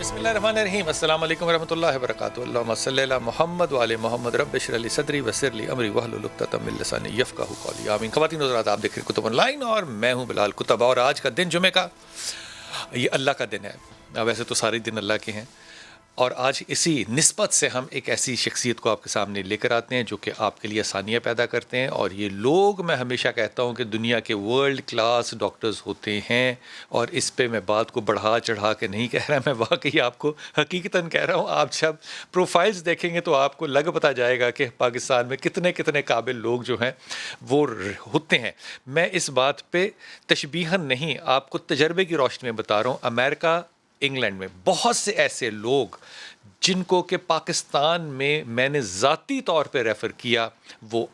بسم اللہ الرحمن الرحیم. السلام علیکم ورحمۃ اللہ وبرکاتہ. اللہم صلی علی محمد وعلی محمد. رب اشرح لی صدری ویسر لی امری واحلل عقدۃ من لسانی یفقہوا قولی. آمین. خواتین و حضرات، آپ دیکھ رہے ہیں کتب آن لائن اور میں ہوں بلال کتب. اور آج کا دن جمعے کا یہ اللہ کا دن ہے. ویسے تو سارے دن اللہ کے ہیں، اور آج اسی نسبت سے ہم ایک ایسی شخصیت کو آپ کے سامنے لے کر آتے ہیں جو کہ آپ کے لیے آسانیاں پیدا کرتے ہیں. اور یہ لوگ، میں ہمیشہ کہتا ہوں کہ دنیا کے ورلڈ کلاس ڈاکٹرز ہوتے ہیں. اور اس پہ میں بات کو بڑھا چڑھا کے نہیں کہہ رہا، میں واقعی آپ کو حقیقتاً کہہ رہا ہوں. آپ جب پروفائلز دیکھیں گے تو آپ کو لگ پتہ جائے گا کہ پاکستان میں کتنے کتنے قابل لوگ جو ہیں وہ ہوتے ہیں. میں اس بات پہ تشبیہاً نہیں، آپ کو تجربے کی روشنی میں بتا رہا ہوں. امریکہ، انگلینڈ میں بہت سے ایسے لوگ جن کو کہ پاکستان میں نے ذاتی طور پہ ریفر کیا، وہ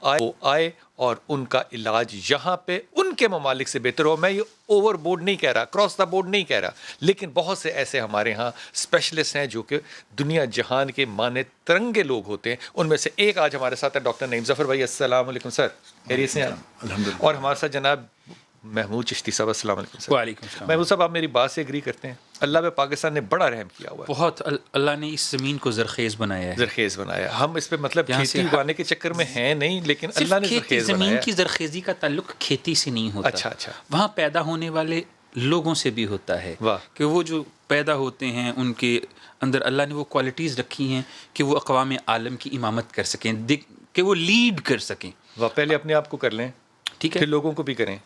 آئے اور ان کا علاج یہاں پہ ان کے ممالک سے بہتر ہو. میں یہ اوور بورڈ نہیں کہہ رہا، کراس دا بورڈ نہیں کہہ رہا، لیکن بہت سے ایسے ہمارے ہاں اسپیشلسٹ ہیں جو کہ دنیا جہان کے مانے ترنگے لوگ ہوتے ہیں. ان میں سے ایک آج ہمارے ساتھ ہے ڈاکٹر نعیم ظفر بھائی. السلام علیکم سر، خیریت سے ہیں؟ الحمدللہ. اور ہمارے ساتھ جناب محمود چشتی صاحب. السلام علیکم سر. وعلیکم السلام. محمود صاحب، آپ میری بات سے ایگری کرتے ہیں؟ اللہ پہ پاکستان نے بڑا رحم کیا ہوا ہے. بہت اللہ نے اس زمین کو زرخیز بنایا ہے. زرخیز بنایا. ہم اس پہ مطلب یہاں کھیتی سے اگانے کے چکر میں ہیں نہیں، لیکن اللہ نے زرخیز بنایا. زمین کی زرخیزی کا تعلق کھیتی سے نہیں ہوتا. اچھا. وہاں پیدا ہونے والے لوگوں سے بھی ہوتا ہے. واہ. کہ وہ جو پیدا ہوتے ہیں ان کے اندر اللہ نے وہ کوالٹیز رکھی ہیں کہ وہ اقوام عالم کی امامت کر سکیں، کہ وہ لیڈ کر سکیں. واہ. پہلے اپنے آپ کو کر لیں، ٹھیک ہے، پھر لوگوں کو بھی کریں.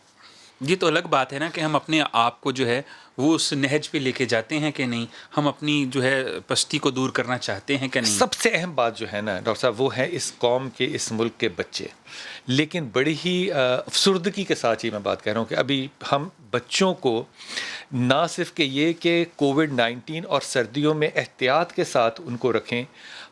یہ تو الگ بات ہے نا کہ ہم اپنے آپ کو جو ہے وہ اس نہج پہ لے کے جاتے ہیں کہ نہیں، ہم اپنی جو ہے پستی کو دور کرنا چاہتے ہیں کہ نہیں. سب سے اہم بات جو ہے نا ڈاکٹر صاحب، وہ ہے اس قوم کے، اس ملک کے بچے. لیکن بڑی ہی افسردگی کے ساتھ ہی میں بات کہہ رہا ہوں کہ ابھی ہم بچوں کو نہ صرف کہ یہ کہ کووڈ-19 اور سردیوں میں احتیاط کے ساتھ ان کو رکھیں،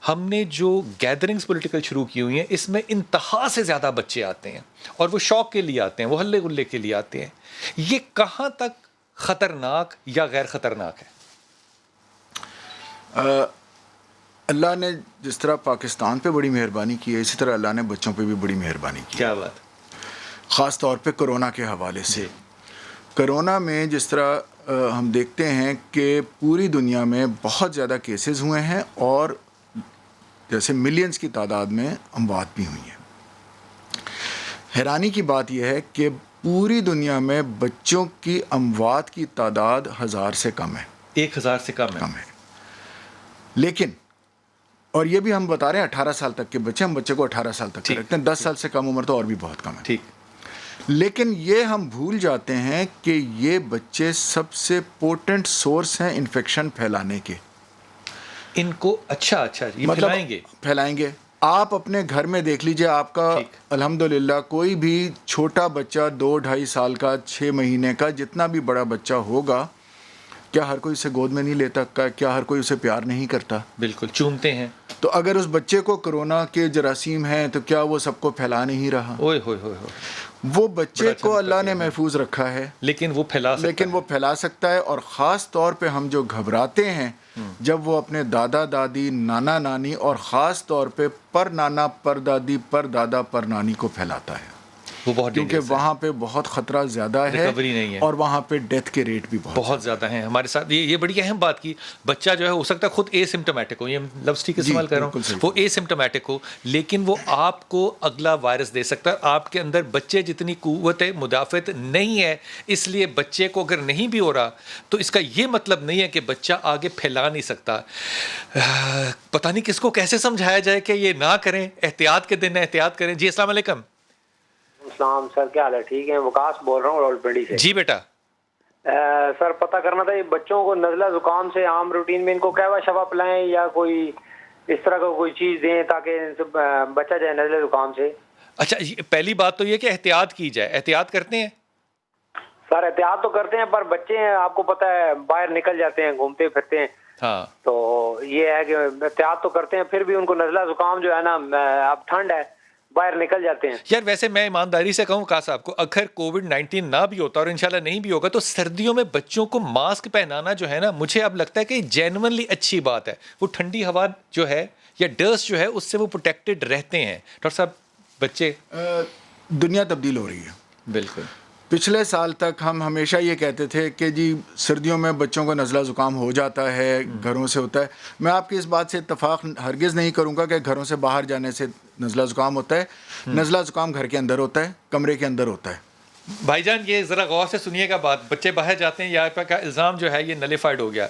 ہم نے جو گیدرنگز پولیٹیکل شروع کی ہوئی ہیں اس میں انتہا سے زیادہ بچے آتے ہیں، اور وہ شوق کے لیے آتے ہیں، وہ ہلے گلے کے لیے آتے ہیں. یہ کہاں تک خطرناک یا غیر خطرناک ہے؟ اللہ نے جس طرح پاکستان پہ بڑی مہربانی کی ہے، اسی طرح اللہ نے بچوں پہ بھی بڑی مہربانی کی. کیا بات. خاص طور پہ کرونا کے حوالے سے. کرونا میں جس طرح ہم دیکھتے ہیں کہ پوری دنیا میں بہت زیادہ کیسز ہوئے ہیں، اور جیسے ملینز کی تعداد میں اموات بھی ہوئی ہیں. حیرانی کی بات یہ ہے کہ پوری دنیا میں بچوں کی اموات کی تعداد 1000 سے کم ہے. 1000 سے کم ہے. لیکن، اور یہ بھی ہم بتا رہے ہیں 18 سال تک کے بچے، ہم بچے کو 18 سال تک رکھتے ہیں. 10 سال سے کم عمر تو اور بھی بہت کم ہے. ٹھیک. لیکن یہ ہم بھول جاتے ہیں کہ یہ بچے سب سے پوٹنٹ سورس ہیں انفیکشن پھیلانے کے. ان کو اچھا یہ پھیلائیں گے. آپ اپنے گھر میں دیکھ لیجئے، آپ کا الحمدللہ کوئی بھی چھوٹا بچہ 2-2.5 سال کا، 6 مہینے کا، جتنا بھی بڑا بچہ ہوگا، کیا ہر کوئی اسے گود میں نہیں لیتا؟ کیا ہر کوئی اسے پیار نہیں کرتا؟ بالکل چومتے ہیں. تو اگر اس بچے کو کرونا کے جراثیم ہیں تو کیا وہ سب کو پھیلا نہیں رہا؟ وہ بچے کو اللہ نے محفوظ رکھا ہے، لیکن وہ پھیلا سکتا ہے. اور خاص طور پہ ہم جو گھبراتے ہیں جب وہ اپنے دادا دادی، نانا نانی، اور خاص طور پہ پر نانا، پر دادی، پر دادا، پر نانی کو پھیلاتا ہے، وہ بہت، کیونکہ وہاں پہ بہت خطرہ زیادہ ہے، ریکوری نہیں ہے، اور وہاں پہ ڈیتھ کے ریٹ بھی بہت زیادہ ہیں. ہمارے ساتھ یہ بڑی اہم بات کی. بچہ جو ہے ہو سکتا ہے خود اے سمپٹومیٹک ہو، یہ لفظ ٹھیک استعمال کر رہا ہوں، وہ اے سمپٹومیٹک ہو، لیکن وہ آپ کو اگلا وائرس دے سکتا ہے. آپ کے اندر بچے جتنی قوت مدافعت نہیں ہے، اس لیے بچے کو اگر نہیں بھی ہو رہا تو اس کا یہ مطلب نہیں ہے کہ بچہ آگے پھیلا نہیں سکتا. پتہ نہیں کس کو کیسے سمجھایا جائے کہ یہ نہ کریں، احتیاط کے دن احتیاط کریں. جی السلام علیکم. السلام سر، کیا حال ہے؟ ٹھیک ہے، وکاس بول رہا ہوں راولپنڈی سے. جی بیٹا. سر پتہ کرنا تھا، یہ بچوں کو نزلہ زکام سے عام روٹین میں ان کو کہوا شفا پلائیں یا کوئی اس طرح کا کوئی چیز دیں تاکہ ان سے بچا جائے نزلہ زکام سے؟ اچھا، پہلی بات تو یہ کہ احتیاط کی جائے. احتیاط کرتے ہیں سر؟ احتیاط تو کرتے ہیں، پر بچے ہیں آپ کو پتہ ہے باہر نکل جاتے ہیں، گھومتے پھرتے ہیں. ہاں، تو یہ ہے کہ احتیاط تو کرتے ہیں، پھر بھی ان کو نزلہ زکام جو ہے نا، اب ٹھنڈ ہے، باہر نکل جاتے ہیں. یار ویسے میں ایمانداری سے کہوں کا صاحب کو، اگر کووڈ-19 نہ بھی ہوتا اور انشاءاللہ نہیں بھی ہوگا تو سردیوں میں بچوں کو ماسک پہنانا جو ہے نا، مجھے اب لگتا ہے کہ جینوئنلی اچھی بات ہے. وہ ٹھنڈی ہوا جو ہے یا ڈسٹ جو ہے اس سے وہ پروٹیکٹڈ رہتے ہیں. ڈاکٹر صاحب، بچے، دنیا تبدیل ہو رہی ہے. بالکل. پچھلے سال تک ہم ہمیشہ یہ کہتے تھے کہ جی سردیوں میں بچوں کو نزلہ زکام ہو جاتا ہے، گھروں سے ہوتا ہے. میں آپ کی اس بات سے اتفاق ہرگز نہیں کروں گا کہ گھروں سے باہر جانے سے نزلہ زکام ہوتا ہے. نزلہ زکام گھر کے اندر ہوتا ہے، کمرے کے اندر ہوتا ہے. بھائی جان یہ ذرا غور سے سنیے گا بات، بچے باہر جاتے ہیں، یہاں کا الزام جو ہے یہ نلیفائڈ ہو گیا.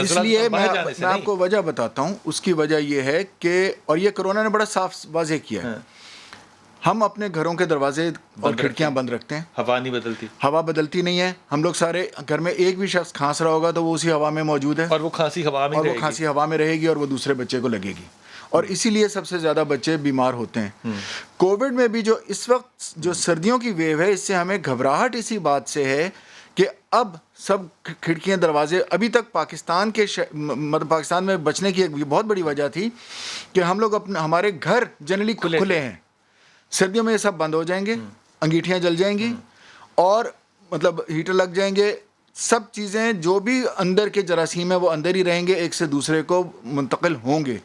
اس لیے میں آپ کو وجہ بتاتا ہوں. اس کی وجہ یہ ہے کہ، اور یہ کرونا نے بڑا صاف واضح کیا ہے، ہم اپنے گھروں کے دروازے اور کھڑکیاں بند رکھتے ہیں. ہوا نہیں بدلتی، ہوا بدلتی نہیں ہے. ہم لوگ سارے گھر میں ایک بھی شخص کھانس رہا ہوگا تو وہ اسی ہوا میں موجود ہے، اور وہ کھانسی ہوا میں رہے گی اور وہ دوسرے بچے کو لگے گی، اور اسی لیے سب سے زیادہ بچے بیمار ہوتے ہیں. کووڈ میں بھی جو اس وقت جو سردیوں کی ویو ہے، اس سے ہمیں گھبراہٹ اسی بات سے ہے کہ اب سب کھڑکیاں دروازے، ابھی تک پاکستان کے مطلب پاکستان میں بچنے کی ایک بہت بڑی وجہ تھی کہ ہم لوگ ہمارے گھر جنرلی کھلے ہیں. سردیوں میں یہ سب بند ہو جائیں گے، انگیٹھیاں جل جائیں گی، اور مطلب ہیٹر لگ جائیں گے. سب چیزیں جو بھی اندر کے جراثیم ہیں وہ اندر ہی رہیں گے، ایک سے دوسرے کو منتقل ہوں گے.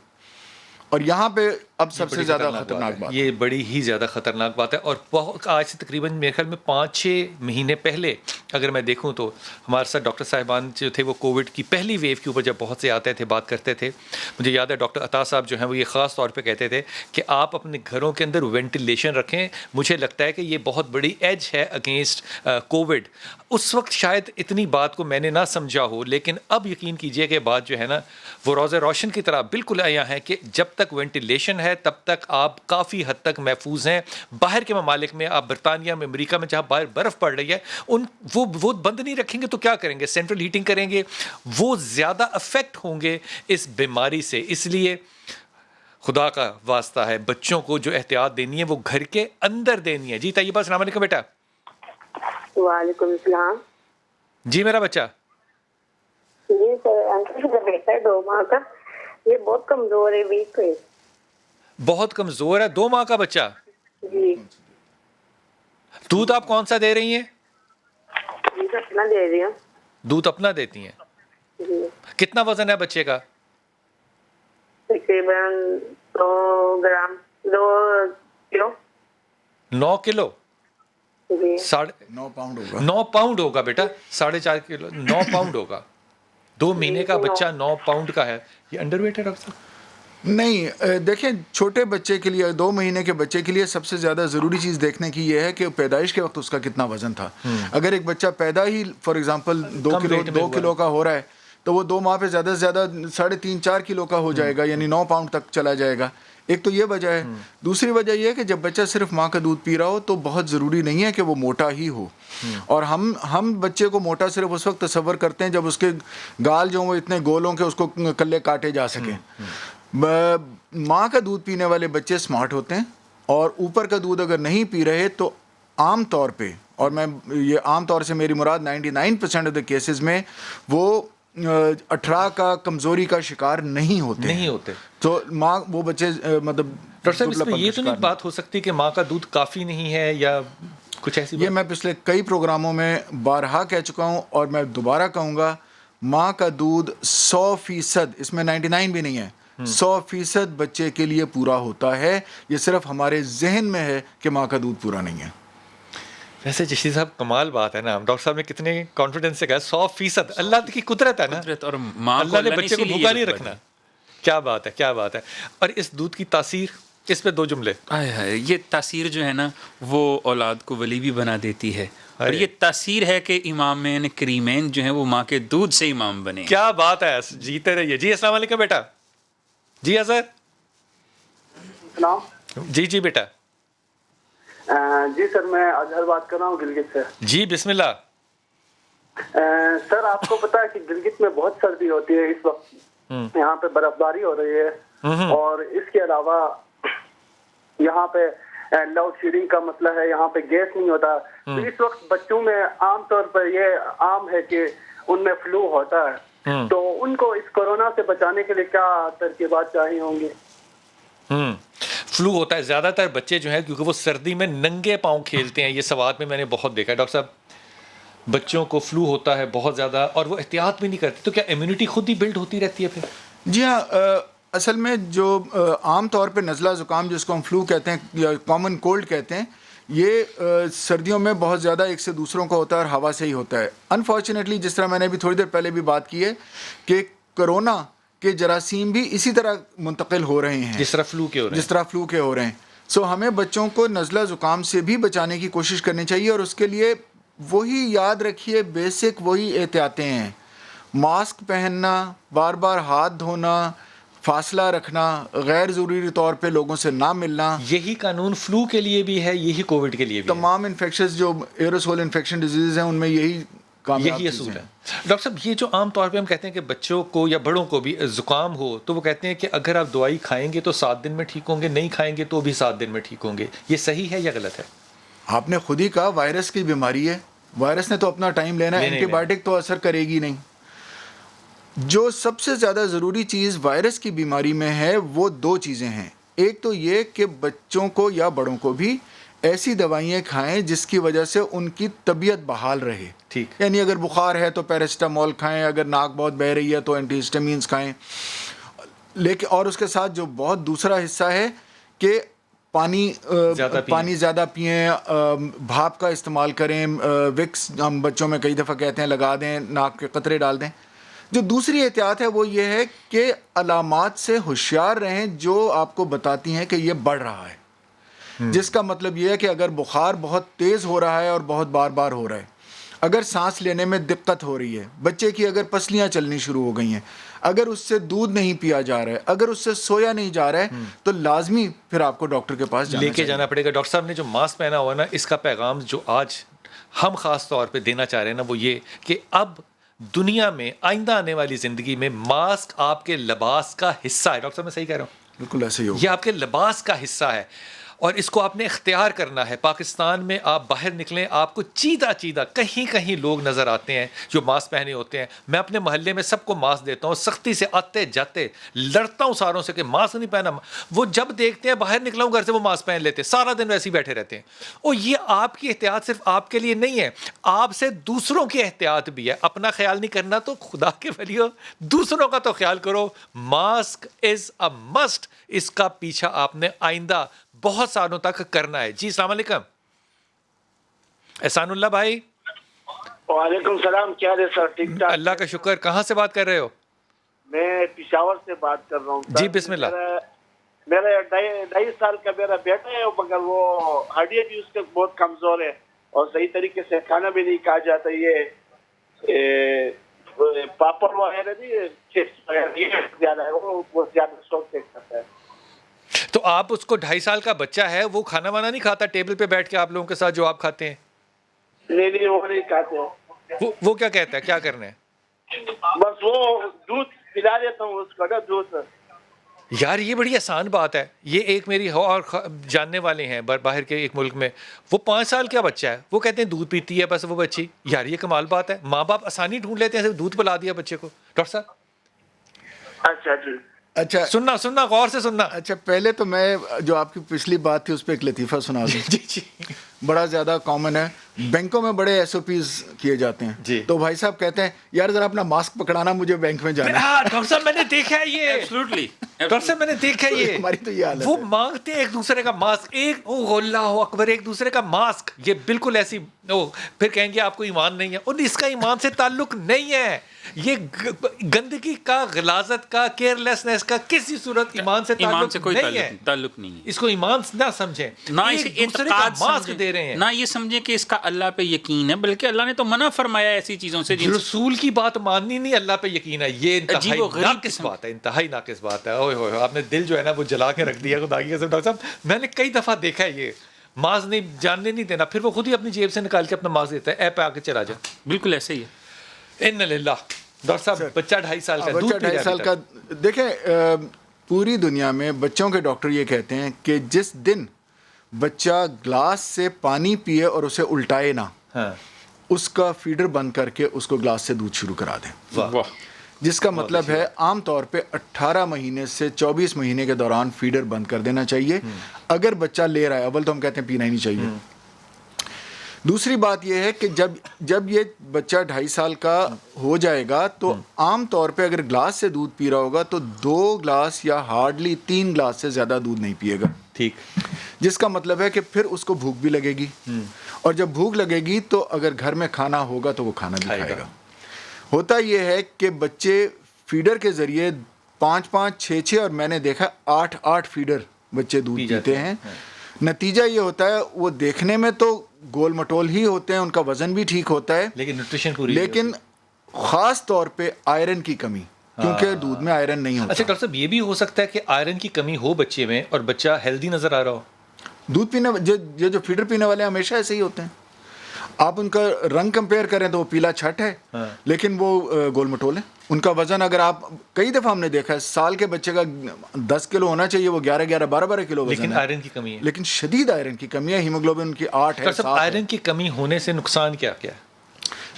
اور یہاں پہ اب سب سے زیادہ خطرناک بات، یہ بڑی ہی زیادہ خطرناک بات ہے. اور بہت آج سے تقریباً میرے خیال میں 5-6 مہینے پہلے اگر میں دیکھوں تو ہمارے ساتھ ڈاکٹر صاحبان جو تھے وہ کووڈ کی پہلی ویو کے اوپر جب بہت سے آتے تھے بات کرتے تھے. مجھے یاد ہے ڈاکٹر عطا صاحب جو ہیں وہ یہ خاص طور پہ کہتے تھے کہ آپ اپنے گھروں کے اندر وینٹیلیشن رکھیں. مجھے لگتا ہے کہ یہ بہت بڑی ایج ہے اگینسٹ کووڈ. اس وقت شاید اتنی بات کو میں نے نہ سمجھا ہو، لیکن اب یقین کیجئے کہ بات جو ہے نا وہ روز روشن کی طرح بالکل آیا ہے کہ جب تک وینٹیلیشن ہے تب تک آپ کافی حد تک محفوظ ہیں. باہر کے ممالک میں، آپ برطانیہ میں، امریکہ میں جہاں باہر برف پڑ رہی ہے، وہ بند نہیں رکھیں گے تو کیا کریں گے؟ سینٹرل ہیٹنگ کریں گے. وہ زیادہ افیکٹ ہوں گے اس بیماری سے. اس لیے خدا کا واسطہ ہے، بچوں کو جو احتیاط دینی ہے وہ گھر کے اندر دینی ہے. جی طیبہ السلام علیکم بیٹا. وعلیکم السلام. جی میرا بچہ. جی سر، انکل کا بیٹا ہے 2 ماہ کا، یہ بہت کمزور ہے، ویک ہے. بہت کمزور ہے، 2 ماہ کا بچہ. جی دودھ آپ کون سا دے رہی ہیں؟ جی اپنا دے رہی ہوں. دودھ اپنا دیتی ہیں. جی کتنا وزن ہے بچے کا؟ تقریباً 2 گرام 2 کلو. 9 کلو. جی 9 پاؤنڈ ہوگا. 9 پاؤنڈ ہوگا بیٹا، 4.5 کلو. 9 پاؤنڈ ہوگا. 2 مہینے کا بچہ 9 پاؤنڈ کا ہے. یہ انڈر ویٹ ہے ڈاکٹر صاحب؟ نہیں، دیکھیں چھوٹے بچے کے لیے، 2 مہینے کے بچے کے لیے سب سے زیادہ ضروری چیز دیکھنے کی یہ ہے کہ پیدائش کے وقت اس کا کتنا وزن تھا. اگر ایک بچہ پیدا ہی فار ایگزامپل 2 کلو کا ہو رہا ہے تو وہ 2 ماہ پہ زیادہ سے زیادہ 3.5-4 کلو کا ہو جائے گا، یعنی 9 پاؤنڈ تک چلا جائے گا. ایک تو یہ وجہ ہے. دوسری وجہ یہ ہے کہ جب بچہ صرف ماں کا دودھ پی رہا ہو تو بہت ضروری نہیں ہے کہ وہ موٹا ہی ہو. اور ہم بچے کو موٹا صرف اس وقت تصور کرتے ہیں جب اس کے گال جو وہ اتنے گول ہوں کہ اس کو کلے کاٹے جا سکیں. ماں کا دودھ پینے والے بچے سمارٹ ہوتے ہیں، اور اوپر کا دودھ اگر نہیں پی رہے تو عام طور پہ، اور میں یہ عام طور سے میری مراد 99% آف دا کیسز میں وہ 18 کا کمزوری کا شکار نہیں ہوتے. تو ماں وہ بچے مطلب ڈاکٹر صاحب اس میں یہ تو نہیں بات ہو سکتی کہ ماں کا دودھ کافی نہیں ہے یا کچھ ایسی بات؟ یہ میں پچھلے کئی پروگراموں میں بارہا کہہ چکا ہوں اور میں دوبارہ کہوں گا، ماں کا دودھ 100%، اس میں 99 بھی نہیں ہے، 100% بچے کے لیے پورا ہوتا ہے. یہ صرف ہمارے ذہن میں ہے کہ ماں کا دودھ پورا نہیں ہے. ویسے جشید صاحب کمال بات ہے نا، ڈاکٹر صاحب نے کتنے کانفیڈنس سے کہا 100%. اللہ کی قدرت ہے نا، اور ماں اللہ نے بچے کو بھوکا نہیں رکھنا. کیا بات ہے، کیا بات ہے. اور اس دودھ کی تاثیر، اس پہ 2 جملے. یہ تاثیر جو ہے نا وہ اولاد کو ولی بھی بنا دیتی ہے، اور یہ تاثیر ہے کہ امامین کریمین جو ہیں وہ ماں کے دودھ سے امام بنے. کیا بات ہے، جیتے رہیے. جی السلام علیکم بیٹا. جی اظہر. جی بیٹا. جی سر، میں اظہر بات کر رہا ہوں گلگت سے. جی بسم اللہ. سر آپ کو پتا ہے کہ گلگت میں بہت سردی ہوتی ہے اس وقت، یہاں پہ برف باری ہو رہی ہے، اور اس کے علاوہ یہاں پہ لاؤڈ شیڈنگ کا مسئلہ ہے، یہاں پہ گیس نہیں ہوتا. تو اس وقت بچوں میں عام طور پر یہ عام ہے کہ ان میں فلو ہوتا ہے، تو ان کو اس کورونا سے بچانے کے لیے کیا ترکیبات چاہیے ہوں گی؟ فلو ہوتا ہے زیادہ تر بچے جو ہیں کیونکہ وہ سردی میں ننگے پاؤں کھیلتے ہیں. یہ سوات میں نے بہت دیکھا ہے ڈاکٹر صاحب، بچوں کو فلو ہوتا ہے بہت زیادہ اور وہ احتیاط بھی نہیں کرتے. تو کیا امیونٹی خود ہی بلڈ ہوتی رہتی ہے پھر؟ جی ہاں، اصل میں جو عام طور پہ نزلہ زکام جس کو ہم فلو کہتے ہیں یا کامن کولڈ کہتے ہیں، یہ سردیوں میں بہت زیادہ ایک سے دوسروں کا ہوتا ہے اور ہوا سے ہی ہوتا ہے. انفارچونیٹلی جس طرح میں نے ابھی تھوڑی دیر پہلے بھی بات کی ہے کہ کرونا کے جراثیم بھی اسی طرح منتقل ہو رہے ہیں جس طرح فلو کے ہو رہے ہیں. سو ہمیں بچوں کو نزلہ زکام سے بھی بچانے کی کوشش کرنی چاہیے, اور اس کے لیے وہی یاد رکھیے بیسک وہی احتیاطیں ہیں. ماسک پہننا, بار بار ہاتھ دھونا, فاصلہ رکھنا, غیر ضروری طور پہ لوگوں سے نہ ملنا. یہی قانون فلو کے لیے بھی ہے, یہی کووڈ کے لیے بھی ہے. تمام انفیکشنز جو ایروسول انفیکشن ڈیزیز ہیں ان میں یہی یہی اصول ہے. ڈاکٹر صاحب یہ جو عام طور پہ ہم کہتے ہیں کہ بچوں کو یا بڑوں کو بھی زکام ہو تو وہ کہتے ہیں کہ اگر آپ دوائی کھائیں گے تو 7 دن میں ٹھیک ہوں گے, نہیں کھائیں گے تو بھی 7 دن میں ٹھیک ہوں گے, یہ صحیح ہے یا غلط ہے؟ آپ نے خود ہی کہا وائرس کی بیماری ہے, وائرس نے تو اپنا ٹائم لینا ہے, اینٹی بائیوٹک تو اثر کرے گی نہیں. جو سب سے زیادہ ضروری چیز وائرس کی بیماری میں ہے وہ 2 چیزیں ہیں. ایک تو یہ کہ بچوں کو یا بڑوں کو بھی ایسی دوائیں کھائیں جس کی وجہ سے ان کی طبیعت بحال رہے. ٹھیک, یعنی اگر بخار ہے تو پیراسٹامول کھائیں, اگر ناک بہت بہہ رہی ہے تو اینٹی ہسٹامینز کھائیں. لیکن اور اس کے ساتھ جو بہت دوسرا حصہ ہے کہ پانی زیادہ پئیں, بھاپ کا استعمال کریں, وکس ہم بچوں میں کئی دفعہ کہتے ہیں لگا دیں, ناک کے قطرے ڈال دیں. جو دوسری احتیاط ہے وہ یہ ہے کہ علامات سے ہوشیار رہیں جو آپ کو بتاتی ہیں کہ یہ بڑھ رہا ہے. جس کا مطلب یہ ہے کہ اگر بخار بہت تیز ہو رہا ہے اور بہت بار بار ہو رہا ہے, اگر سانس لینے میں دقت ہو رہی ہے, بچے کی اگر پسلیاں چلنی شروع ہو گئی ہیں, اگر اس سے دودھ نہیں پیا جا رہا ہے, اگر اس سے سویا نہیں جا رہا ہے, تو لازمی پھر آپ کو ڈاکٹر کے پاس لے کے جانا پڑے گا. ڈاکٹر صاحب نے جو ماسک پہنا ہوا نا, اس کا پیغام جو آج ہم خاص طور پہ دینا چاہ رہے ہیں نا وہ یہ کہ اب دنیا میں آئندہ آنے والی زندگی میں ماسک آپ کے لباس کا حصہ ہے. ڈاکٹر صاحب میں صحیح کہہ رہا ہوں؟ بالکل ایسے ہی ہوگا. یہ آپ کے لباس کا حصہ ہے اور اس کو آپ نے اختیار کرنا ہے. پاکستان میں آپ باہر نکلیں, آپ کو چیدہ کہیں لوگ نظر آتے ہیں جو ماسک پہنے ہوتے ہیں. میں اپنے محلے میں سب کو ماسک دیتا ہوں, سختی سے آتے جاتے لڑتا ہوں ساروں سے کہ ماسک نہیں پہنا. وہ جب دیکھتے ہیں باہر نکلا ہوں گھر سے وہ ماسک پہن لیتے ہیں, سارا دن ویسے ہی بیٹھے رہتے ہیں. اور یہ آپ کی احتیاط صرف آپ کے لیے نہیں ہے, آپ سے دوسروں کی احتیاط بھی ہے. اپنا خیال نہیں کرنا تو خدا کے ولیو دوسروں کا تو خیال کرو. ماسک از اے مسٹ, اس کا پیچھا آپ نے آئندہ بہت سالوں تک کرنا ہے. جی السلام علیکم. احسان اللہ بھائی. وعلیکم السلام, کیا ہے سر؟ ٹھیک ٹھاک, اللہ کا شکر. کہاں سے بات کر رہے ہو؟ میں پشاور سے بات کر رہا ہوں. جی بسم اللہ. میرا 2.5 سال کا میرا بیٹا ہے, مگر وہ ہڈیاں بھی اس کے بہت کمزور ہے اور صحیح طریقے سے کھانا بھی نہیں کھا جاتا. یہ پاپڑ وغیرہ نہیں, چپس وغیرہ زیادہ ہے, وہ زیادہ شوق سے کھاتا ہے. تو آپ اس کو 2.5 سال کا بچہ ہے, وہ کھانا وانا نہیں کھاتا ٹیبل پہ بیٹھ کے آپ لوگوں کے ساتھ جو آپ کھاتے ہیں؟ نہیں وہ نہیں کھاتے. وہ کیا کہتا ہے, کیا کرنا ہے؟ بس وہ دودھ پلا دیتا ہوں اس کو نا, دودھ. یار یہ بڑی آسان بات ہے. یہ ایک میری اور جاننے والے ہیں باہر کے ایک ملک میں, وہ 5 سال کا بچہ ہے, وہ کہتے ہیں دودھ پیتی ہے بس وہ بچی. یار یہ کمال بات ہے. ماں باپ آسانی ڈھونڈ لیتے ہیں, صرف دودھ پلا دیا بچے کو. ڈاکٹر صاحب اچھا جی, اچھا سننا غور سے سننا. اچھا پہلے تو میں جو آپ کی پچھلی بات تھی اس پہ ایک لطیفہ سنا دوں. جی بڑا زیادہ کامن ہے, بینکوں میں بڑے SOPs کیے جاتے ہیں. جی. تو بھائی صاحب کہتے ہیں یار ذرا اپنا ماسک پکڑانا, مجھے بینک میں جانا ہے. ڈاکٹر صاحب میں نے دیکھا ہے یہ, ڈاکٹر صاحب میں نے دیکھا ہے یہ, ہماری تو یہ حالت وہ ہے. مانگتے ہیں ایک دوسرے کا ماسک, ایک اللہ اکبر, ایک دوسرے کا ماسک. یہ بالکل ایسی, پھر کہیں گے آپ کو ایمان نہیں ہے, اور اس کا ایمان سے تعلق نہیں ہے. یہ گندگی کا, غلاظت کا, کیئر لیسنس کا کسی صورت ایمان سے تعلق نہیں ہے. اس کو ایمان نہ سمجھیں, نہ اسے دوسرے کا ماسک دے رہے ہیں, نہ یہ سمجھیں کہ اس کا اللہ پہ یقین ہے, بلکہ اللہ نے تو منع فرمایا ایسی چیزوں سے. رسول کی بات ماننی نہیں, اللہ پہ یقین ہے. یہ انتہائی ناقص بات ہے, انتہائی ناقص بات ہے. اوئے ہوئے, آپ نے دل جو ہے نا وہ جلا کے رکھ دیا خدا کی قسم. ڈاکٹر صاحب میں نے کئی دفعہ دیکھا ہے یہ ماسک نہیں جاننے نہیں دینا, پھر وہ خود ہی اپنی جیب سے نکال کے اپنا ماسک دیتا ہے, اے پہ آ کے چلا جا. بالکل ایسے ہی ہے. ان للہ. ڈاکٹر صاحب بچہ 2.5 سال کا, بچہ 2.5 سال کا, دیکھیں پوری دنیا میں بچوں کے ڈاکٹر یہ کہتے ہیں کہ جس دن بچہ گلاس سے پانی پیے اور اسے الٹائے نہ, اس کا فیڈر بند کر کے اس کو گلاس سے دودھ شروع کرا دیں. جس کا مطلب ہے عام طور پہ 18 مہینے سے 24 مہینے کے دوران فیڈر بند کر دینا چاہیے اگر بچہ لے رہا ہے. اول تو ہم کہتے ہیں پینا ہی نہیں چاہیے. دوسری بات یہ ہے کہ جب یہ بچہ 2.5 سال کا ہو جائے گا تو عام طور پہ اگر گلاس سے دودھ پی رہا ہوگا تو 2 گلاس یا ہارڈلی 3 گلاس سے زیادہ دودھ نہیں پیے گا. ٹھیک. جس کا مطلب ہے کہ پھر اس کو بھوک بھی لگے گی, اور جب بھوک لگے گی تو اگر گھر میں کھانا ہوگا تو وہ کھانا بھی کھائے گا. ہوتا یہ ہے کہ بچے فیڈر کے ذریعے 5-5 6 اور میں نے دیکھا 8 فیڈر بچے دودھ پیتے ہیں. نتیجہ یہ ہوتا ہے وہ دیکھنے میں تو گول مٹول ہی ہوتے ہیں, ان کا وزن بھی ٹھیک ہوتا ہے, لیکن نیوٹریشن پوری, لیکن خاص طور پہ آئرن کی کمی, کیونکہ دودھ میں آئرن نہیں ہوتا. اچھا ڈاکٹر صاحب, یہ بھی ہو سکتا ہے کہ آئرن کی کمی ہو بچے میں اور بچہ ہیلدی نظر آ رہا ہو؟ دودھ پینے جو فیڈر پینے والے ہمیشہ ایسے ہی ہوتے ہیں. آپ ان کا رنگ کمپیئر کریں تو وہ پیلا چھٹ ہے, لیکن وہ گول مٹول ہے. ان کا وزن اگر آپ کئی دفعہ ہم نے دیکھا ہے, سال کے بچے کا 10 کلو ہونا چاہیے, وہ 11-12 کلو وزن ہے, لیکن آئرن کی کمی ہے, لیکن شدید آئرن کی کمی ہے. ہیموگلوبن ان کی 8 ہے. آئرن کی کمی ہونے سے نقصان کیا ہے؟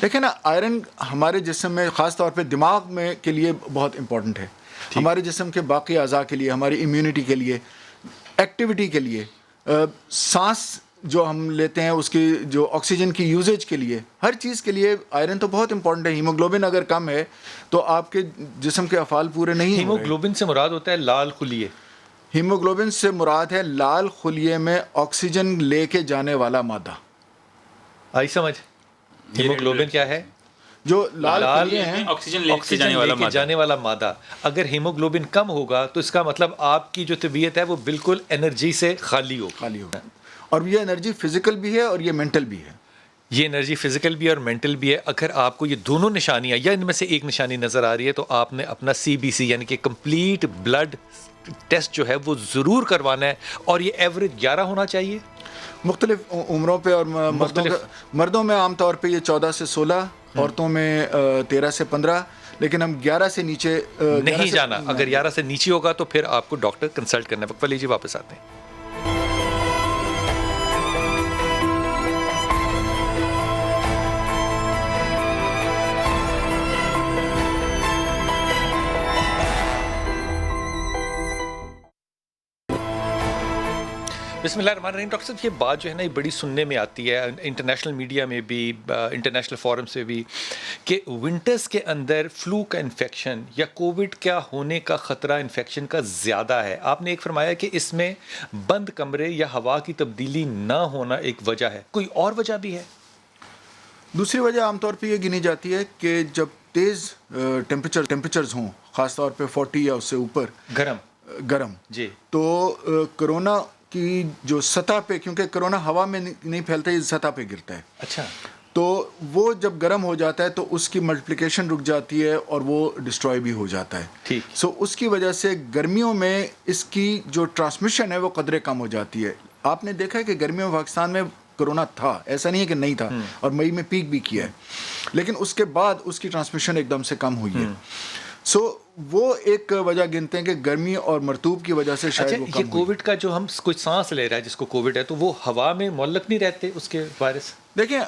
دیکھیں نا, آئرن ہمارے جسم میں خاص طور پہ دماغ میں کے لیے بہت امپورٹنٹ ہے, ہمارے جسم کے باقی اعضاء کے لیے, ہماری امیونٹی کے لیے, ایکٹیویٹی کے لیے, سانس جو ہم لیتے ہیں اس کی جو آکسیجن کی یوزیج کے لیے, ہر چیز کے لیے آئرن تو بہت امپورٹنٹ ہے. ہیموگلوبن اگر کم ہے تو آپ کے جسم کے افعال پورے نہیں. ہیموگلوبن سے مراد ہوتا ہے لال خلیے. ہیموگلوبن سے مراد ہے لال خلیے میں آکسیجن لے کے جانے والا مادہ. آئی سمجھ؟ ہیموگلوبن کیا ہے؟ جو لال خلیے ہیں, آکسیجن لے کے جانے والا مادہ. اگر ہیموگلوبن کم ہوگا تو اس کا مطلب آپ کی جو طبیعت ہے وہ بالکل انرجی سے خالی ہوگا. اور یہ انرجی فزیکل بھی ہے اور یہ مینٹل بھی ہے. یہ انرجی فزیکل بھی ہے اور مینٹل بھی ہے. اگر آپ کو یہ دونوں نشانیاں یا ان میں سے ایک نشانی نظر آ رہی ہے تو آپ نے اپنا CBC یعنی کہ کمپلیٹ بلڈ ٹیسٹ جو ہے وہ ضرور کروانا ہے, اور یہ ایوریج 11 ہونا چاہیے. مختلف عمروں پہ اور مردوں میں عام طور پہ یہ 14 سے 16, عورتوں میں 13 سے 15, لیکن ہم 11 سے نیچے نہیں جانا. اگر 11 سے نیچے ہوگا تو پھر آپ کو ڈاکٹر کنسلٹ کرنا ہے. وقفہ لیجیے, واپس آتے ہیں. بسم اللہ الرحمن الرحیم. ڈاکٹر صاحب, یہ بات جو ہے نا یہ بڑی سننے میں آتی ہے انٹرنیشنل میڈیا میں بھی, انٹرنیشنل فورم سے بھی, کہ ونٹرز کے اندر فلو کا انفیکشن یا کووڈ کا ہونے کا خطرہ انفیکشن کا زیادہ ہے. آپ نے ایک فرمایا کہ اس میں بند کمرے یا ہوا کی تبدیلی نہ ہونا ایک وجہ ہے, کوئی اور وجہ بھی ہے؟ دوسری وجہ عام طور پہ یہ گنی جاتی ہے کہ جب تیز ٹیمپریچرز ہوں, خاص طور پہ 40 یا اس سے اوپر گرم جی, تو کرونا کی جو سطح پہ, کیونکہ کرونا ہوا میں نہیں پھیلتا, یہ سطح پہ گرتا ہے. اچھا, تو وہ جب گرم ہو جاتا ہے تو اس کی ملٹیپلیکیشن رک جاتی ہے اور وہ ڈسٹروائے بھی ہو جاتا ہے. ٹھیک. سو اس کی وجہ سے گرمیوں میں اس کی جو ٹرانسمیشن ہے وہ قدرے کم ہو جاتی ہے. آپ نے دیکھا ہے کہ گرمیوں میں پاکستان میں کرونا تھا, ایسا نہیں ہے کہ نہیں تھا, اور مئی میں پیک بھی کیا ہے, لیکن اس کے بعد اس کی ٹرانسمیشن ایک دم سے کم ہوئی ہے. سو وہ ایک وجہ گنتے ہیں کہ گرمی اور مرطوب کی وجہ سے شاید وہ کم ہوئی. یہ کووڈ کا جو ہم کوئی سانس لے رہا ہے جس کو کووڈ ہے, تو وہ ہوا میں معلق نہیں رہتے اس کے وائرس؟ دیکھیں,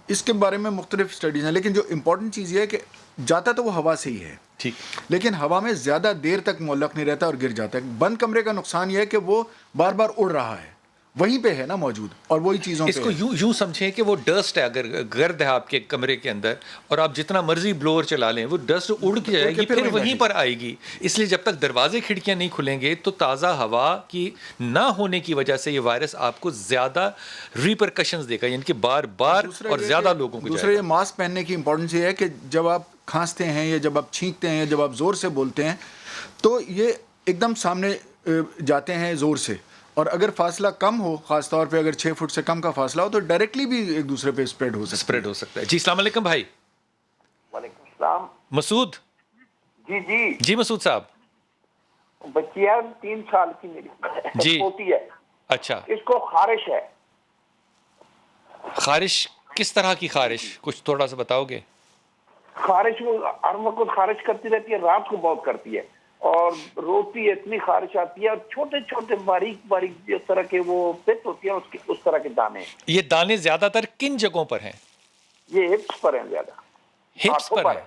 اس کے بارے میں مختلف اسٹڈیز ہیں, لیکن جو امپورٹنٹ چیز یہ ہے کہ جاتا تو وہ ہوا سے ہی ہے. ٹھیک. لیکن ہوا میں زیادہ دیر تک معلق نہیں رہتا اور گر جاتا ہے. بند کمرے کا نقصان یہ ہے کہ وہ بار بار اڑ رہا ہے, وہیں پہ ہے نا موجود, اور وہی چیزوں اس کو یوں سمجھیں کہ وہ ڈسٹ ہے, اگر گرد ہے آپ کے کمرے کے اندر اور آپ جتنا مرضی بلور چلا لیں وہ ڈسٹ اڑ کے جائے گی, پھر وہیں پر آئے گی. اس لیے جب تک دروازے کھڑکیاں نہیں کھلیں گے تو تازہ ہوا کی نہ ہونے کی وجہ سے یہ وائرس آپ کو زیادہ ریپرکشنز دے گا, یعنی کہ بار بار اور زیادہ لوگوں کو. دوسرا یہ ماسک پہننے کی امپورٹنس یہ ہے کہ جب آپ کھانستے ہیں یا جب آپ چھینکتے ہیں یا جب آپ زور سے بولتے ہیں تو یہ ایک دم سامنے جاتے ہیں زور سے, اور اگر فاصلہ کم ہو, خاص طور پہ اگر 6 فٹ سے کم کا فاصلہ ہو, تو ڈائریکٹلی بھی ایک دوسرے پہ اسپریڈ ہو سکتا ہے. جی السلام علیکم بھائی. وعلیکم السلام. مسعود. جی مسعود صاحب. بچی ہے 3 سال کی میری پوتی ہے. اچھا. اس کو خارش ہے. خارش کس طرح کی خارش, کچھ تھوڑا سا بتاؤ گے؟ خارش وہ ہر وقت خارش کرتی رہتی ہے, رات کو بہت کرتی ہے, اور روتی اتنی خارش آتی ہے, اور چھوٹے چھوٹے باریک جس طرح کے وہ پت ہوتی ہیں اس طرح کے دانے. یہ دانے زیادہ تر کن جگہوں پر ہیں؟ یہ ہپس پر ہیں زیادہ. ہپس پر ہیں,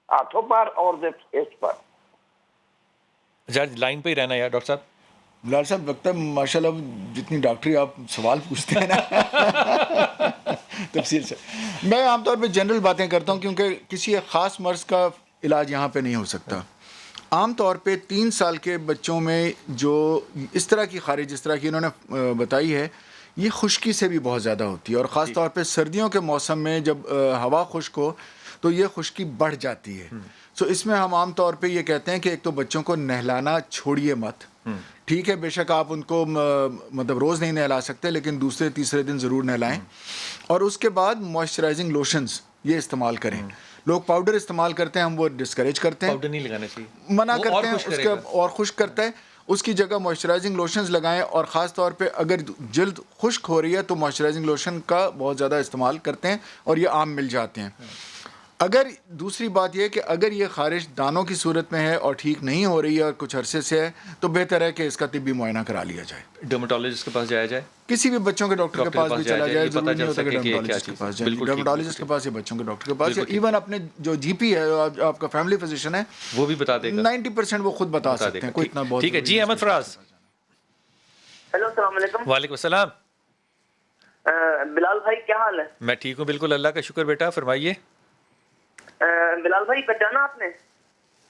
ہاتھوں پر اور ہپس پر. لائن پہ ہی رہنا یار ڈاکٹر صاحب. بلال صاحب, لگتا ہے ماشاءاللہ جتنی ڈاکٹری آپ سوال پوچھتے ہیں نا تفصیل سے. میں عام طور پہ جنرل باتیں کرتا ہوں کیونکہ کسی ایک خاص مرض کا علاج یہاں پہ نہیں ہو سکتا. عام طور پہ 3 سال کے بچوں میں جو اس طرح کی خارش جس طرح کی انہوں نے بتائی ہے یہ خشکی سے بھی بہت زیادہ ہوتی ہے، اور خاص طور پہ سردیوں کے موسم میں جب ہوا خشک ہو تو یہ خشکی بڑھ جاتی ہے. سو اس میں ہم عام طور پہ یہ کہتے ہیں کہ ایک تو بچوں کو نہلانا چھوڑیے مت. ٹھیک ہے بے شک آپ ان کو مطلب روز نہیں نہلا سکتے، لیکن دوسرے تیسرے دن ضرور نہلائیں. اور اس کے بعد موئسچرائزنگ لوشنز یہ استعمال کریں. لوگ پاؤڈر استعمال کرتے ہیں، ہم وہ ڈسکریج کرتے ہیں، پاؤڈر نہیں لگانا چاہیے، منع کرتے ہیں، اس کے اور خشک کرتا ہے. اس کی جگہ موئسچرائزنگ لوشنز لگائیں، اور خاص طور پہ اگر جلد خشک ہو رہی ہے تو موئسچرائزنگ لوشن کا بہت زیادہ استعمال کرتے ہیں، اور یہ عام مل جاتے ہیں. اگر دوسری بات یہ کہ اگر یہ خارش دانوں کی صورت میں ہے اور ٹھیک نہیں ہو رہی ہے اور کچھ عرصے سے ہے تو بہتر ہے کہ اس کا طبی معائنہ کرا لیا جائے. ڈرمیٹولوجسٹ کے پاس جایا جائے، کسی بھی بچوں کے ڈاکٹر کے پاس بھی چلا جائے، ضروری نہیں ہوتا کہ کہ ڈرمیٹولوجسٹ کے پاس جائے. بالکل ڈرمیٹولوجسٹ کے پاس یا بچوں کے ڈاکٹر کے پاس، یا ایون اپنے جو جی پی ہے آپ کا فیملی فزیشین ہے وہ بھی بتا دے گا. 90% وہ خود بتا سکتے ہیں. کوئی اتنا بہت ٹھیک ہے جی. احمد فراز. ہیلو السلام علیکم. وعلیکم السلام. بلال بھائی کیا حال ہے؟ میں ٹھیک ہوں بالکل، اللہ کا شکر. بیٹا فرمائیے. بلال بھائی پہچانا آپ نے؟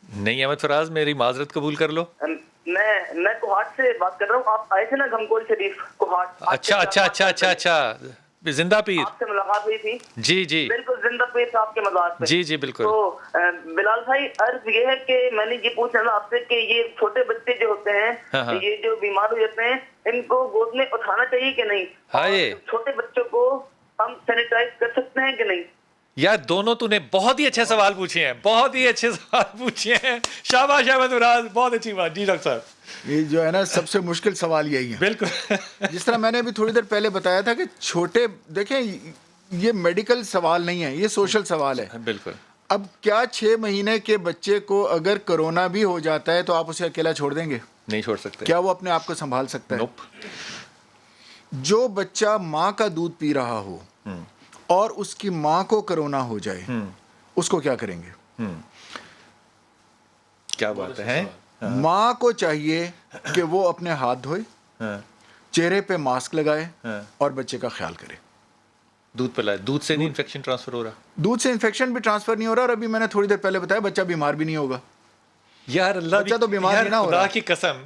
نہیں احمد فراز، میری معذرت قبول کر لو. میں کوہاٹ سے بات کر رہا ہوں. آپ آئے تھے نا گھمکول شریف کوہاٹ. اچھا زندہ پیر، آپ سے ملاقات ہوئی تھی. جی جی بالکل زندہ پیر صاحب کے مزار پہ. جی جی بالکل. تو بلال بھائی عرض یہ ہے کہ میں نے یہ پوچھنا تھا آپ سے کہ یہ چھوٹے بچے جو ہوتے ہیں یہ جو بیمار ہو جاتے ہیں ان کو گود میں اٹھانا چاہیے کہ نہیں؟ چھوٹے بچوں کو ہم سینیٹائز کر سکتے ہیں کہ نہیں؟ یار دونوں تو نے بہت ہی اچھے سوال پوچھے ہیں، بہت ہی اچھے سوال پوچھے ہیں. شاباش احمد فراز، بہت اچھی بات. جی ڈاکٹر صاحب. یہ جو ہے نا سب سے مشکل سوال یہی ہے. بالکل. جس طرح میں نے ابھی تھوڑی دیر پہلے بتایا تھا کہ چھوٹے، دیکھیں یہ میڈیکل سوال نہیں ہے، یہ سوشل سوال ہے. بالکل. اب کیا 6 مہینے کے بچے کو اگر کرونا بھی ہو جاتا ہے تو آپ اسے اکیلا چھوڑ دیں گے؟ نہیں چھوڑ سکتے. کیا وہ اپنے آپ کو سنبھال سکتا ہے؟ جو بچہ ماں کا دودھ پی رہا ہو اور اس کی ماں کو کرونا ہو جائے اس کو کیا کریں گے؟ کیا بات ہے. ماں کو چاہیے کہ وہ اپنے ہاتھ دھوئے، چہرے پہ ماسک لگائے اور بچے کا خیال کرے. دودھ پلائے. دودھ سے نہیں انفیکشن ٹرانسفر ہو رہا؟ دودھ سے انفیکشن بھی ٹرانسفر نہیں ہو رہا، اور ابھی میں نے تھوڑی دیر پہلے بتایا بچہ بیمار بھی نہیں ہوگا. یار اللہ بچہ تو بیمار نہیں نہ ہو رہا. خدا کی قسم.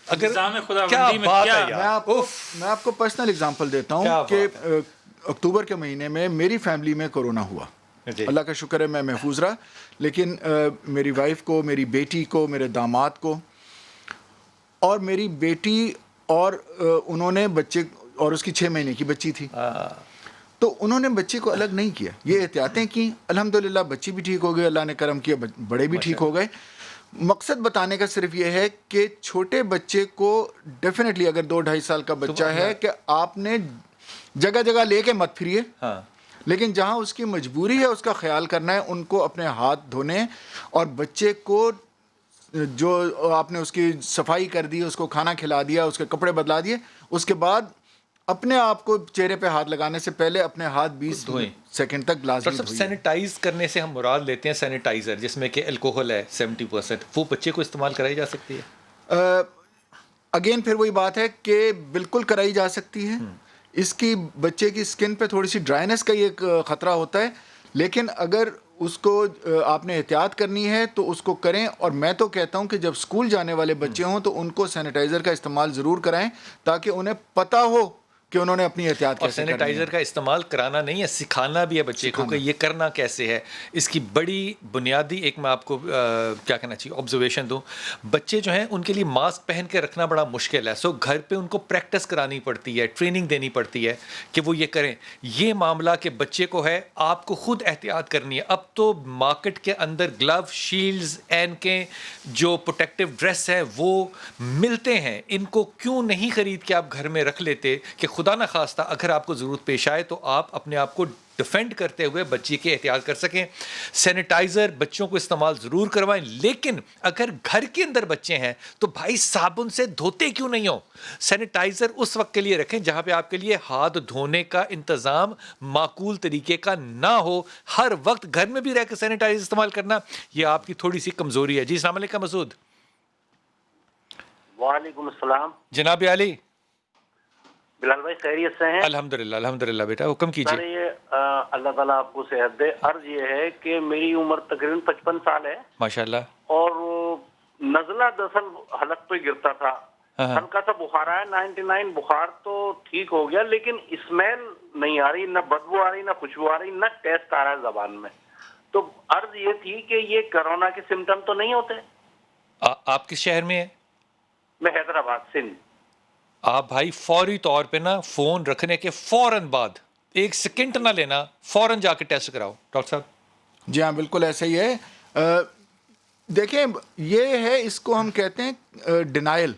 اگر کیا بات ہے یار. میں آپ کو پرسنل اگزامپل دیتا ہوں کہ اکتوبر کے مہینے میں میری فیملی میں کورونا ہوا. اللہ کا شکر ہے میں محفوظ رہا، لیکن میری وائف کو، میری بیٹی کو، میرے داماد کو، اور میری بیٹی اور انہوں نے بچے، اور اس کی 6 مہینے کی بچی تھی، تو انہوں نے بچے کو الگ نہیں کیا. یہ احتیاطیں کی، الحمدللہ بچی بھی ٹھیک ہو گئی، اللہ نے کرم کیا بڑے بھی ٹھیک ہو گئے. مقصد بتانے کا صرف یہ ہے کہ چھوٹے بچے کو ڈیفینیٹلی اگر 2-2.5 سال کا بچہ ہے کہ آپ نے جگہ جگہ لے کے مت پھریے، لیکن جہاں اس کی مجبوری ہے اس کا خیال کرنا ہے. ان کو اپنے ہاتھ دھونے، اور بچے کو جو آپ نے اس کی صفائی کر دی، اس کو کھانا کھلا دیا، اس کے کپڑے بدلا دیے، اس کے بعد اپنے آپ کو چہرے پہ ہاتھ لگانے سے پہلے اپنے ہاتھ 20 سیکنڈ تک لازمی دھوئیں. سینیٹائز کرنے سے ہم مراد لیتے ہیں سینیٹائزر جس میں کہ الکوہل ہے 70%، وہ بچے کو استعمال کرائی جا سکتی ہے؟ اگین پھر وہی بات ہے کہ بالکل کرائی جا سکتی ہے. اس کی بچے کی سکن پہ تھوڑی سی ڈرائنس کا یہ خطرہ ہوتا ہے، لیکن اگر اس کو آپ نے احتیاط کرنی ہے تو اس کو کریں. اور میں تو کہتا ہوں کہ جب اسکول جانے والے بچے ہوں تو ان کو سینیٹائزر کا استعمال ضرور کرائیں تاکہ انہیں پتہ ہو کہ انہوں نے اپنی احتیاط کیسے کرنی ہے. اور سینیٹائزر کا استعمال کرانا نہیں ہے، سکھانا بھی ہے بچے کو کہ یہ کرنا کیسے ہے. اس کی بڑی بنیادی ایک میں آپ کو کیا کہنا چاہیے آبزرویشن دوں. بچے جو ہیں ان کے لیے ماسک پہن کے رکھنا بڑا مشکل ہے، سو گھر پہ ان کو پریکٹس کرانی پڑتی ہے، ٹریننگ دینی پڑتی ہے کہ وہ یہ کریں. یہ معاملہ کہ بچے کو ہے آپ کو خود احتیاط کرنی ہے. اب تو مارکیٹ کے اندر گلو، شیلڈز، اینکیں، جو پروٹیکٹیو ڈریس ہے وہ ملتے ہیں. ان کو کیوں نہیں خرید کے آپ گھر میں رکھ لیتے کہ خدا نہ خواستہ اگر آپ کو ضرورت پیش آئے تو آپ اپنے آپ کو ڈیفینڈ کرتے ہوئے بچے کے احتیاط کر سکیں. سینیٹائزر بچوں کو استعمال ضرور کروائیں، لیکن اگر گھر کے اندر بچے ہیں تو بھائی صابن سے دھوتے کیوں نہیں ہو. سینیٹائزر اس وقت کے لیے رکھیں جہاں پہ آپ کے لیے ہاتھ دھونے کا انتظام معقول طریقے کا نہ ہو. ہر وقت گھر میں بھی رہ کے سینیٹائزر استعمال کرنا یہ آپ کی تھوڑی سی کمزوری ہے. جی السلام علیکم مسعود. وعلیکم السلام جناب علی. بلال بھائی خیریت سے ہیں؟ الحمدللہ الحمدللہ بیٹا حکم کیجیے. سر یہ اللہ تعالیٰ آپ کو صحت دے. عرض یہ ہے کہ میری عمر تقریباً 55 سال ہے ماشاءاللہ، اور نزلہ دراصل حلق پہ گرتا تھا, ہلکا سا بخار آیا, 99 بخار تو ٹھیک ہو گیا, لیکن اسمیل نہیں آ رہی, نہ بدبو آ رہی, نہ خوشبو آ رہی, نہ ٹیسٹ آ رہا ہے زبان میں. تو عرض یہ تھی کہ یہ کرونا کے سمٹم تو نہیں ہوتے؟ آپ کس شہر میں ہیں؟ میں حیدرآباد, سندھ. آپ بھائی فوری طور پہ نا فون رکھنے کے فوراً بعد 1 سیکنڈ نہ لینا, فوراً جا کے ٹیسٹ کراؤ ڈاکٹر صاحب. جی ہاں بالکل ایسا ہی ہے. دیکھیں یہ ہے, اس کو ہم کہتے ہیں ڈینائل,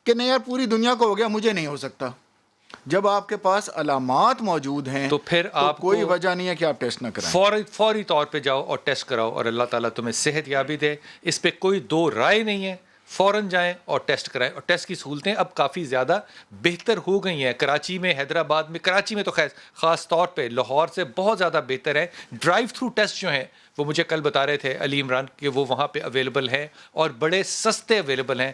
کہ نہیں یار پوری دنیا کو ہو گیا, مجھے نہیں ہو سکتا. جب آپ کے پاس علامات موجود ہیں تو پھر آپ کوئی وجہ نہیں ہے کہ آپ ٹیسٹ نہ کرائیں. فوری طور پہ جاؤ اور ٹیسٹ کراؤ, اور اللہ تعالیٰ تمہیں صحت یابی دے, اس پہ کوئی دو رائے نہیں ہے. فوراً جائیں اور ٹیسٹ کرائیں, اور ٹیسٹ کی سہولتیں اب کافی زیادہ بہتر ہو گئی ہیں. کراچی میں, حیدرآباد میں, کراچی میں تو خاص طور پہ لاہور سے بہت زیادہ بہتر ہے. ڈرائیو تھرو ٹیسٹ جو ہیں وہ مجھے کل بتا رہے تھے علی عمران کہ وہ وہاں پہ اویلیبل ہیں اور بڑے سستے اویلیبل ہیں.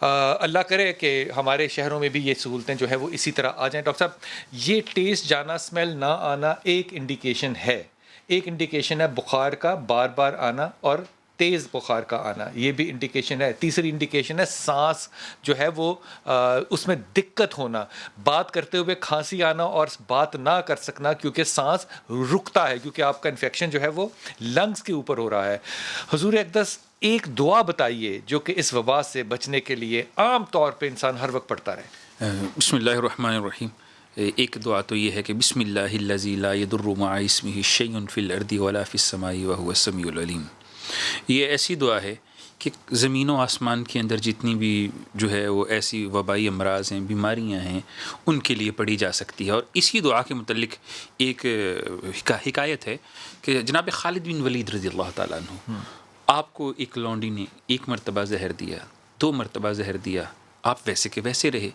اللہ کرے کہ ہمارے شہروں میں بھی یہ سہولتیں جو ہیں وہ اسی طرح آ جائیں. ڈاکٹر صاحب یہ ٹیسٹ جانا, اسمیل نہ آنا ایک انڈیکیشن ہے, ایک انڈیکیشن ہے بخار کا بار بار آنا اور تیز بخار کا آنا, یہ بھی انڈیکیشن ہے. تیسری انڈیکیشن ہے سانس جو ہے وہ اس میں دقت ہونا, بات کرتے ہوئے کھانسی آنا اور بات نہ کر سکنا کیونکہ سانس رکتا ہے, کیونکہ آپ کا انفیکشن جو ہے وہ لنگز کے اوپر ہو رہا ہے. حضور اقدس ایک دعا بتائیے جو کہ اس وبا سے بچنے کے لیے عام طور پہ انسان ہر وقت پڑھتا رہے. بسم اللہ الرحمن الرحیم. ایک دعا تو یہ ہے کہ بسم اللہ الذی لا یضر مع اسمہ شیء فی الارض ولا فی السماء وہو السمیع العلیم. یہ ایسی دعا ہے کہ زمین و آسمان کے اندر جتنی بھی جو ہے وہ ایسی وبائی امراض ہیں, بیماریاں ہیں, ان کے لیے پڑھی جا سکتی ہے. اور اسی دعا کے متعلق ایک حکایت ہے کہ جناب خالد بن ولید رضی اللہ تعالیٰ عنہ, آپ کو ایک لونڈی نے 1 مرتبہ زہر دیا, 2 مرتبہ زہر دیا, آپ ویسے کے ویسے رہے.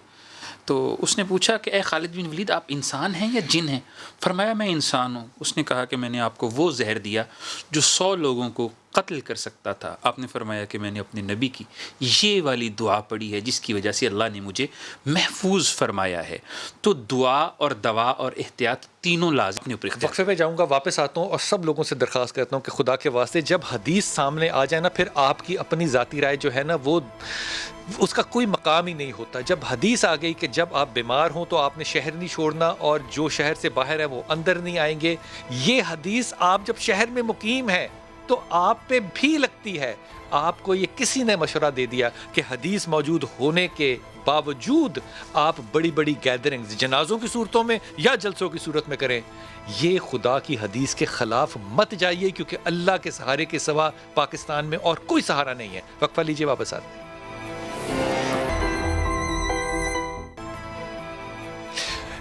تو اس نے پوچھا کہ اے خالد بن ولید آپ انسان ہیں یا جن ہیں؟ فرمایا میں انسان ہوں. اس نے کہا کہ میں نے آپ کو وہ زہر دیا جو 100 لوگوں کو قتل کر سکتا تھا. آپ نے فرمایا کہ میں نے اپنے نبی کی یہ والی دعا پڑھی ہے جس کی وجہ سے اللہ نے مجھے محفوظ فرمایا ہے. تو دعا اور دوا اور احتیاط تینوں لازم اپنے اوپر اختیار. وقفے پہ جاؤں گا, واپس آتا ہوں اور سب لوگوں سے درخواست کرتا ہوں کہ خدا کے واسطے جب حدیث سامنے آ جائے نا, پھر آپ کی اپنی ذاتی رائے جو ہے نا وہ اس کا کوئی مقام ہی نہیں ہوتا. جب حدیث آ گئی کہ جب آپ بیمار ہوں تو آپ نے شہر نہیں چھوڑنا, اور جو شہر سے باہر ہے وہ اندر نہیں آئیں گے, یہ حدیث آپ جب شہر میں مقیم ہے تو آپ پہ بھی لگتی ہے. آپ کو یہ کسی نے مشورہ دے دیا کہ حدیث موجود ہونے کے باوجود آپ بڑی بڑی گیدرنگز جنازوں کی صورتوں میں یا جلسوں کی صورت میں کریں, یہ خدا کی حدیث کے خلاف مت جائیے, کیونکہ اللہ کے سہارے کے سوا پاکستان میں اور کوئی سہارا نہیں ہے. وقفہ لیجیے, واپس آتے ہیں.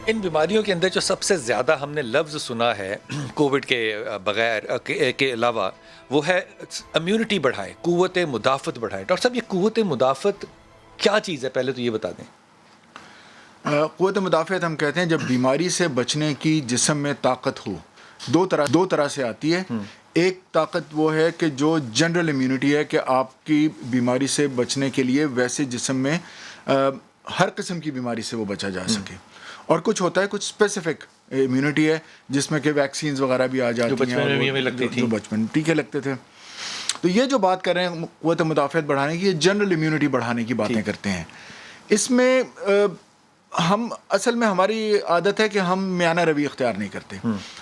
ان بیماریوں کے اندر جو سب سے زیادہ ہم نے لفظ سنا ہے کووڈ کے بغیر کے علاوہ وہ ہے امیونٹی بڑھائیں, قوت مدافعت بڑھائیں. ڈاکٹر صاحب یہ قوت مدافعت کیا چیز ہے, پہلے تو یہ بتا دیں. قوت مدافعت ہم کہتے ہیں جب بیماری سے بچنے کی جسم میں طاقت ہو. دو طرح سے آتی ہے. ایک طاقت وہ ہے کہ جو جنرل امیونٹی ہے کہ آپ کی بیماری سے بچنے کے لیے ویسے جسم میں ہر قسم کی بیماری سے وہ بچا جا سکے. اور کچھ ہوتا ہے کچھ اسپیسیفک امیونٹی ہے جس میں کہ ویکسینز وغیرہ بھی آ جاتی ہیں جو بچپن ٹیکے لگتے تھے. تو یہ جو بات کر رہے ہیں قوت مدافعت بڑھانے کی, یہ جنرل امیونٹی بڑھانے کی باتیں کرتے ہیں. اس میں ہم اصل میں ہماری عادت ہے کہ ہم میانہ روی اختیار نہیں کرتے.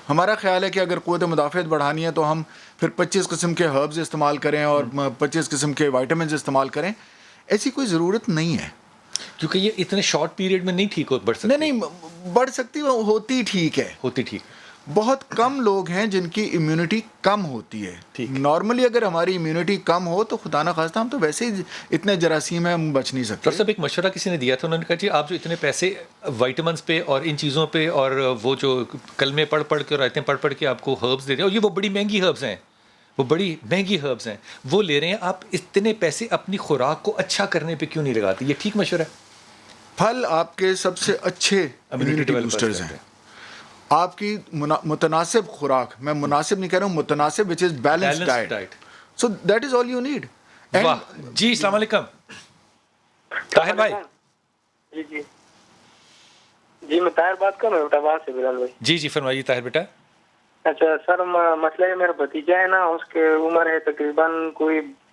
ہمارا خیال ہے کہ اگر قوت مدافعت بڑھانی ہے تو ہم پھر 25 قسم کے ہربز استعمال کریں اور 25 قسم کے وائٹامنز استعمال کریں. ایسی کوئی ضرورت نہیں ہے, کیونکہ یہ اتنے شارٹ پیریڈ میں نہیں ٹھیک بڑھ سکتی. نہیں بڑھ سکتی, ہوتی ٹھیک ہے, ہوتی ٹھیک. بہت کم لوگ ہیں جن کی امیونٹی کم ہوتی ہے. نارملی اگر ہماری امیونٹی کم ہو تو خدا نہ خواستہ ہم تو ویسے ہی اتنے جراثیم ہیں ہم بچ نہیں سکتے. سب ایک مشورہ کسی نے دیا تھا, انہوں نے کہا جی آپ جو اتنے پیسے وائٹامنس پہ اور ان چیزوں پہ اور وہ جو کلمے پڑھ کے اور آیتیں پڑھ کے آپ کو ہربز دے رہے ہیں, اور یہ وہ بڑی مہنگی ہربز ہیں, وہ بڑی مہنگی ہربز ہیں, وہ لے رہے ہیں, آپ اتنے پیسے اپنی خوراک کو اچھا کرنے پہ کیوں نہیں لگاتے؟ یہ ٹھیک مشورہ ہے؟ پھل آپ کے سب سے اچھے امیونٹی بوسٹرز ہیں. آپ کی متناسب خوراک, میں مناسب نہیں کہہ رہا ہوں, متناسب which is balanced diet. So that is all you need. جی السلام علیکم طاہر بھائی. جی میں طاہر بات کر رہا ہوں بلال سے. بلال بھائی جی جی فرمائیے طاہر بیٹا. اچھا سر, مسئلہ ہے میرا بھتیجا ہے نا, اس کے عمر ہے تقریباً کوئی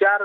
4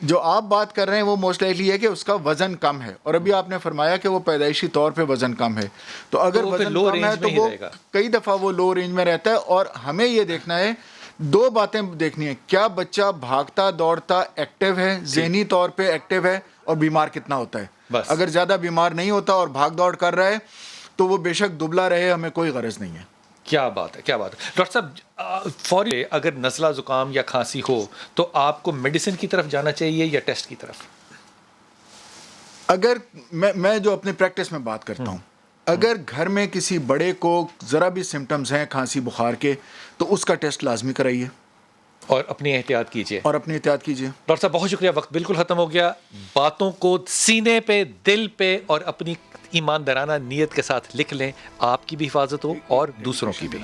جو آپ بات کر رہے ہیں وہ موسٹ لائکلی ہے کہ اس کا وزن کم ہے، اور ابھی آپ نے فرمایا کہ وہ پیدائشی طور پہ وزن کم ہے، تو اگر وزن کم ہے تو وہ کئی دفعہ وہ لو رینج میں رہتا ہے. اور ہمیں یہ دیکھنا ہے، دو باتیں دیکھنی ہے، کیا بچہ بھاگتا دوڑتا ایکٹیو ہے، ذہنی طور پہ ایکٹیو ہے، اور بیمار کتنا ہوتا ہے. اگر زیادہ بیمار نہیں ہوتا اور بھاگ دوڑ کر رہا ہے تو وہ بے شک دبلا رہے، ہمیں کوئی غرض نہیں ہے. کیا بات ہے، کیا بات ہے. ڈاکٹر صاحب فوری اگر نزلہ زکام یا کھانسی ہو تو آپ کو میڈیسن کی طرف جانا چاہیے یا ٹیسٹ کی طرف؟ اگر میں جو اپنے پریکٹس میں بات کرتا ہوں، اگر گھر میں کسی بڑے کو ذرا بھی سمٹمز ہیں کھانسی بخار کے تو اس کا ٹیسٹ لازمی کرائیے اور اپنی احتیاط کیجیے. ڈاکٹر صاحب بہت شکریہ، وقت بالکل ختم ہو گیا. باتوں کو سینے پہ، دل پہ اور اپنی ایماندارانہ نیت کے ساتھ لکھ لیں، آپ کی بھی حفاظت ہو اور دوسروں کی بھی.